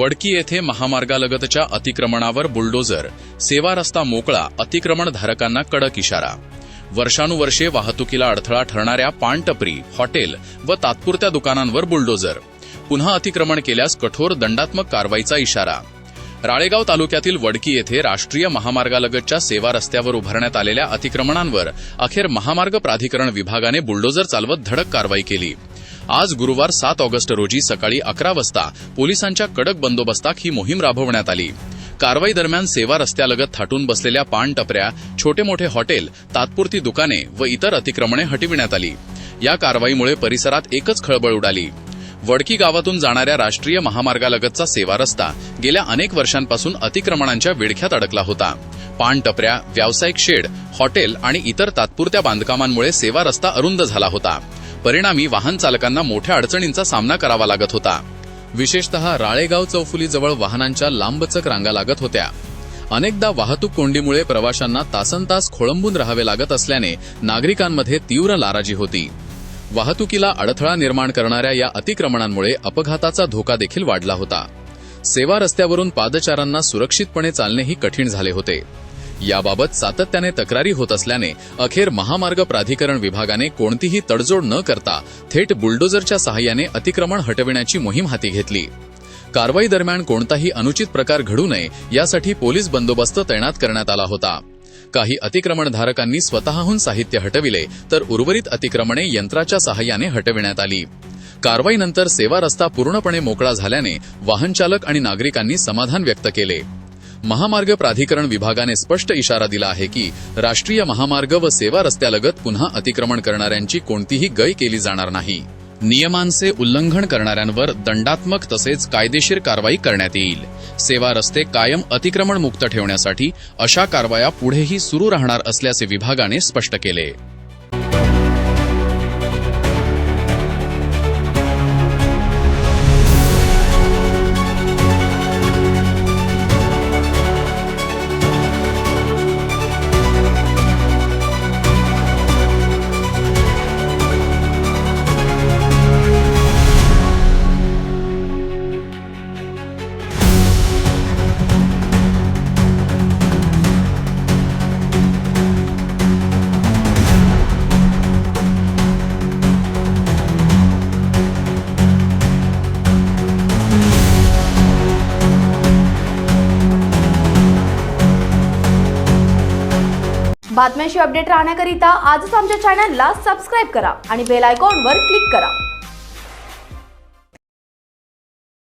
वडकी येथे महामार्गालगतच्या अतिक्रमणावर बुलडोझर, सेवा रस्ता मोकळा, अतिक्रमणधारकांना कडक इशारा। वर्षानुवर्षे वाहतुकीला अडथळा ठरणाऱ्या पानटपरी, हॉटेल व तात्पुरत्या दुकानांवर बुलडोझर, पुन्हा अतिक्रमण केल्यास कठोर दंडात्मक कारवाईचा इशारा। राळेगाव तालुक्यातील वडकी येथे राष्ट्रीय महामार्गालगतच्या सेवा रस्त्यावर उभारण्यात आलेल्या अतिक्रमणांवर अखेर महामार्ग प्राधिकरण विभागाने बुलडोझर चालवत धडक कारवाई केली। आज गुरुवार 7 ऑगस्ट रोजी सकाळी 11 वाजता पोलिसांच्या कडक बंदोबस्तात ही मोहीम राबवण्यात आली। कारवाई दरम्यान सेवा रस्त्यालगत थाटून बसलेल्या पान टपऱ्या, छोटे मोठे हॉटेल, तात्पुरती दुकाने व इतर अतिक्रमणे हटविण्यात आली। या कारवाईमुळे परिसरात एकच खळबळ उडाली। वडकी गावातून जाणाऱ्या राष्ट्रीय महामार्गालगतचा सेवा रस्ता गेल्या अनेक वर्षांपासून अतिक्रमणांच्या विळख्यात अडकला होता। पान टपऱ्या, व्यावसायिक शेड, हॉटेल आणि इतर तात्पुरत्या बांधकामांमुळे सेवा रस्ता अरुंद झाला होता। परिणामी वाहन चालकांना मोठ्या अडचणींचा सामना करावा लागत होता। विशेषतः राळेगाव चौफुलीजवळ वाहनांच्या लांबचक रांगा लागत होत्या। अनेकदा वाहतूक कोंडीमुळे प्रवाशांना तासनतास खोळंबून राहावे लागत असल्याने नागरिकांमध्ये तीव्र नाराजी होती। वाहतुकीला अडथळा निर्माण करणाऱ्या या अतिक्रमणांमुळे अपघाताचा धोका देखील वाढला होता। सेवा रस्त्यावरून पादचाऱ्यांना सुरक्षितपणे चालणेही कठीण झाले होते। याबाबत सातत्याने तक्रारी होत असल्याने अखेर महामार्ग प्राधिकरण विभागाने कोणतीही तडजोड न करता थेट बुलडोझरच्या सहाय्याने अतिक्रमण हटविण्याची मोहीम हाती घेतली। कारवाई दरम्यान कोणताही अनुचित प्रकार घडू नये यासाठी पोलीस बंदोबस्त तैनात करण्यात आला होता। काही अतिक्रमणधारकांनी स्वतःहून साहित्य हटविले तर उर्वरित अतिक्रमणे यंत्राच्या सहाय्याने हटविण्यात आली। कारवाईनंतर सेवा रस्ता पूर्णपणे मोकळा झाल्याने वाहनचालक आणि नागरिकांनी समाधान व्यक्त केले। महामार्ग प्राधिकरण विभागाने स्पष्ट इशारा दिला आहे की राष्ट्रीय महामार्ग व सेवा रस्त्यालगत पुन्हा अतिक्रमण करणाऱ्यांची कोणतीही गय केली जाणार नाही। नियमांचे उल्लंघन करणाऱ्यांवर दंडात्मक तसेच कायदेशीर कारवाई करण्यात येईल। सेवा रस्ते कायम अतिक्रमण मुक्त ठेवण्यासाठी अशा कारवाया पुढेही सुरू राहणार असल्याचे विभागाने स्पष्ट केले। बातम्यांशी अपडेट राहण्याकरिता आजच आमच्या चॅनलला सबस्क्राइब करा आणि बेल आयकॉनवर क्लिक करा।